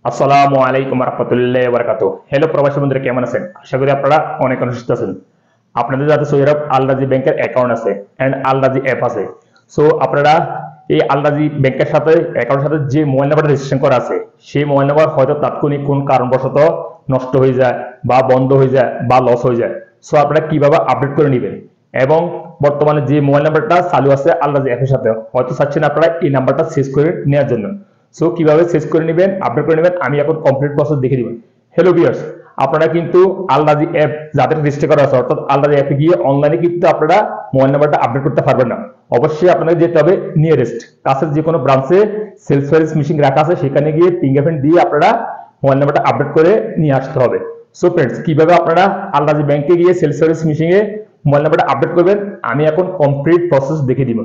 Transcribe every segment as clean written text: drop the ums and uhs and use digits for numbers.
আসসালামু আলাইকুম রহমতুল্লাহ বারাকাতু। হ্যালো প্রবাসী বন্ধুরা, কেমন আছেন? আশা করি আপনারা অনেক সুস্থ আছেন। আপনাদের যাতে সৌদি আরব আল রাজি ব্যাংকের অ্যাকাউন্ট আছে এন্ড আল রাজি অ্যাপ আছে, সো আপনারা এই আল রাজি ব্যাংকের সাথে অ্যাকাউন্টের সাথে যে মোবাইল নাম্বারটা রেজিস্ট্রেশন করা আছে সেই মোবাইল নাম্বার হয়তো তাৎক্ষণিক কোন কারণবশত নষ্ট হয়ে যায় বা বন্ধ হয়ে যায় বা লস হয়ে যায়। সো আপনারা কিভাবে আপডেট করে নেবেন এবং বর্তমানে যে মোবাইল নাম্বারটা চালু আছে আল রাজি অ্যাপের সাথে হয়তো চাচ্ছেন আপনারা এই নাম্বারটা চেঞ্জ করে নেওয়ার জন্য। সো কিভাবে চেঞ্জ করে নেবেন, আপডেট করে নেবেন, আমি এখন কমপ্লিট প্রসেস দেখে দিব। হ্যালো ভিউয়ার্স, আপনারা কিন্তু আল রাজি অ্যাপ যাদের রেজিস্টার করা আছে অর্থাৎ আল রাজি অ্যাপে গিয়ে অনলাইনে কিন্তু আপনারা মোবাইল নাম্বারটা আপডেট করতে পারবেন না। অবশ্যই আপনাদের যেতে হবে নিয়ারেস্ট কাছের যে কোনো ব্রাঞ্চে সেলফ সার্ভিস মেশিন রাখা আছে, সেখানে গিয়ে ফিঙ্গারপ্রিন্ট দিয়ে আপনারা মোবাইল নাম্বারটা আপডেট করে নিয়ে আসতে হবে। সো ফ্রেন্ডস, কিভাবে আপনারা আল রাজি ব্যাংকে গিয়ে সেলফ সার্ভিস মেশিনে মোবাইল নাম্বারটা আপডেট করবেন আমি এখন কমপ্লিট প্রসেস দেখে দিব।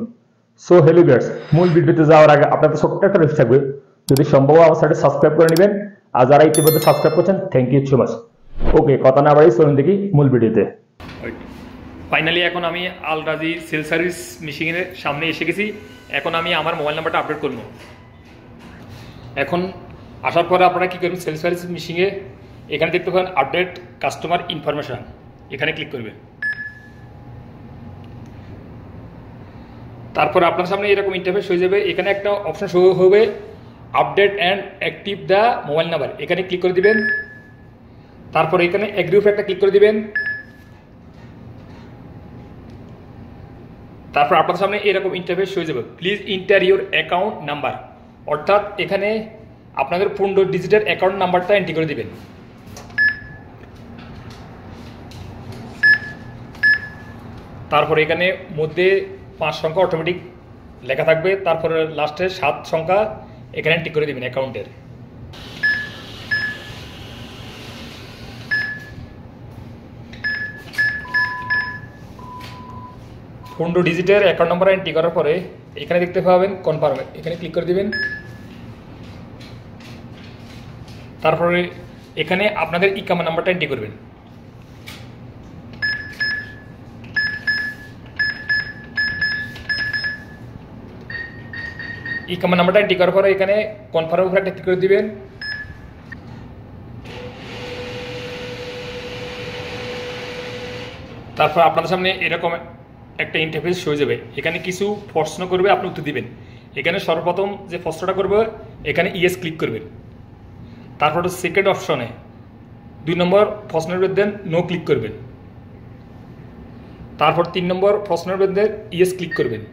সো হ্যালো ভিউয়ার্স, মূল ভিডিওতে যাওয়ার আগে আপনাদের ছোট্ট একটা রিকোয়েস্ট থাকবে, যদি সম্ভব আমার সাথে সাবস্ক্রাইব করে নেবেন, আর যারা ইতিমধ্যে সাবস্ক্রাইব করছেন থ্যাংক ইউ সো মাচ। ওকে, কথা না বাড়ি চলুন দেখি মূল ভিডিওতে। ফাইনালি এখন আমি আল রাজি সেল সার্ভিস মেশিনের সামনে এসে গেছি। এখন আমি আমার মোবাইল নাম্বারটা আপডেট করব। এখন আসার পরে আপনারা কী করবেন, সেল সার্ভিস মেশিনে এখানে দেখতে পাবেন আপডেট কাস্টমার ইনফরমেশান, এখানে ক্লিক করবেন। তারপর আপনার সামনে এরকম ইন্টারফেস হয়ে যাবে। এখানে একটা অপশন শো হবে update and active the mobile number, এখানে ক্লিক করে দিবেন। তারপর এখানে এগ্রি উপরে একটা ক্লিক করে দিবেন। তারপর আপনার সামনে এরকম ইন্টারফেস হয়ে যাবে, please inter your account number, অর্থাৎ এখানে আপনাদের 15 ডিজিটের অ্যাকাউন্ট নাম্বারটা এন্ট্রি করে দিবেন। তারপর এখানে মধ্যে 5 সংখ্যা অটোমেটিক লেখা থাকবে, তারপরে লাস্টে 7 সংখ্যা এখানে এন্ট্রি করে দিবেন অ্যাকাউন্টের। পনেরো ডিজিটের অ্যাকাউন্ট নাম্বার এন্ট্রি করার পরে এখানে দেখতে পাবেন কনফার্ম, এখানে ক্লিক করে দিবেন। তারপরে এখানে আপনাদের ইকামা নাম্বারটা এন্ট্রি করবেন। ইকামা নাম্বারটা এন্ট্রি করার পরে এখানে কনফার্ম উপরে একটা ক্লিক করে দিবেন। তারপর আপনাদের সামনে এরকম একটা ইন্টারফেস হয়ে যাবে। এখানে কিছু প্রশ্ন করবে, আপনি উত্তর দিবেন। এখানে সর্বপ্রথম যে প্রশ্নটা করবে এখানে ইয়েস ক্লিক করবেন। তারপর সেকেন্ড অপশনে 2 নম্বর প্রশ্নের মধ্যে নো ক্লিক করবেন। তারপর 3 নম্বর প্রশ্নের মধ্যে ইয়েস ক্লিক করবেন।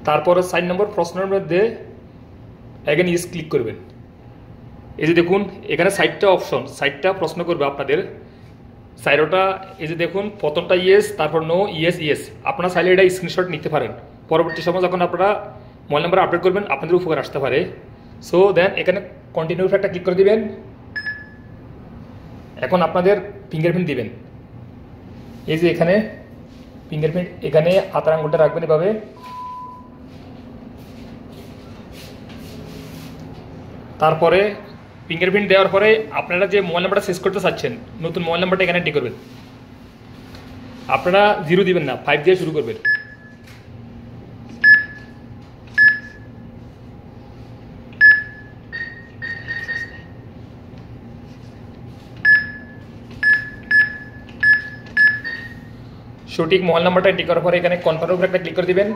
তারপর 4 নম্বর প্রশ্নের মধ্যে এগেন ইয়েস ক্লিক করবেন। এই যে দেখুন এখানে 4টা অপশন, 4টা প্রশ্ন করবে আপনাদের। সাইরোটা এই যে দেখুন, প্রথমটা ইয়েস, তারপর নো, ইয়েস ইয়েস। আপনারা চাইলে এটা স্ক্রিনশট নিতে পারেন, পরবর্তী সময় যখন আপনারা মোবাইল নাম্বার আপডেট করবেন আপনাদের উপকার আসতে পারে। সো দেন এখানে কন্টিনিউ একটা ক্লিক করে দিবেন। এখন আপনাদের ফিঙ্গারপ্রিন্ট দিবেন। এই যে এখানে ফিঙ্গারপ্রিন্ট, এখানে হাতের আঙুলটা রাখবেন এভাবে। তারপরে ফিঙ্গারপ্রিন্ট দেওয়ার পরে আপনারা যে মোবাইল নাম্বারটা চেঞ্জ করতে চাচ্ছেন, নতুন মোবাইল নাম্বারটা এখানে এন্ট্রি করবেন। আপনারা 0 দিবেন না, 5 দিয়ে শুরু করবেন। সঠিক মোবাইল নাম্বারটা এন্ট্রি করার পরে এখানে কনফার্ম উপরে একটা ক্লিক করে দিবেন।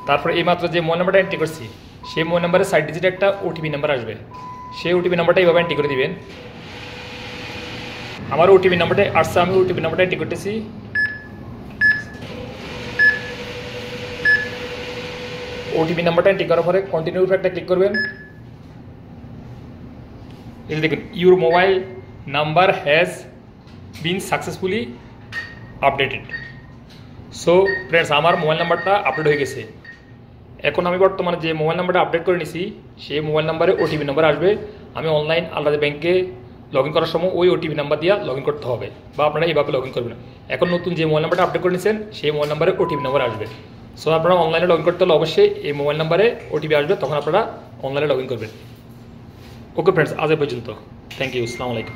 তারপরে এইমাত্র যে মোবাইল নাম্বারটা এন্ট্রি করছি সেই মোবাইল নাম্বারে 4 ডিজিট একটা ওটিপি নাম্বার আসবে, সেই ওটিপি নাম্বারটা এইভাবে এন্ট্রি করে দিবেন। আমার ওটিপি নাম্বারটা আসছে, আমি ওটিপি নাম্বারটা এন্ট্রি করতেছি। ওটিপি নাম্বারটা এন্ট্রি করার পরে কন্টিনিউ উপরে একটা ক্লিক করবেন। এই দেখুন your mobile number has been successfully updated. So friends, আমার মোবাইল নাম্বারটা আপডেট হয়ে গেছে। এখন আমি বর্তমানে যে মোবাইল নাম্বারটা আপডেট করে নিছি সেই মোবাইল নাম্বারে ওটিপি নাম্বার আসবে। আমি অনলাইন আল রাজি ব্যাংকে লগ ইন করার সময় ওই ওটিপি নাম্বার দিয়ে লগ ইন করতে হবে, বা আপনারা এইভাবে লগ ইন করবেন। এখন নতুন যে মোবাইল নাম্বারটা আপডেট করে নিয়েছেন সেই মোবাইল নাম্বারে ওটিপি নাম্বার আসবে। সো আপনারা অনলাইনে লগ ইন করতে হলে অবশ্যই এই মোবাইল নাম্বারে ওটিপি আসবে, তখন আপনারা অনলাইনে লগ ইন করবেন। ওকে ফ্রেন্ডস, আজ এ পর্যন্ত। থ্যাংক ইউ, আসসালামু আলাইকুম।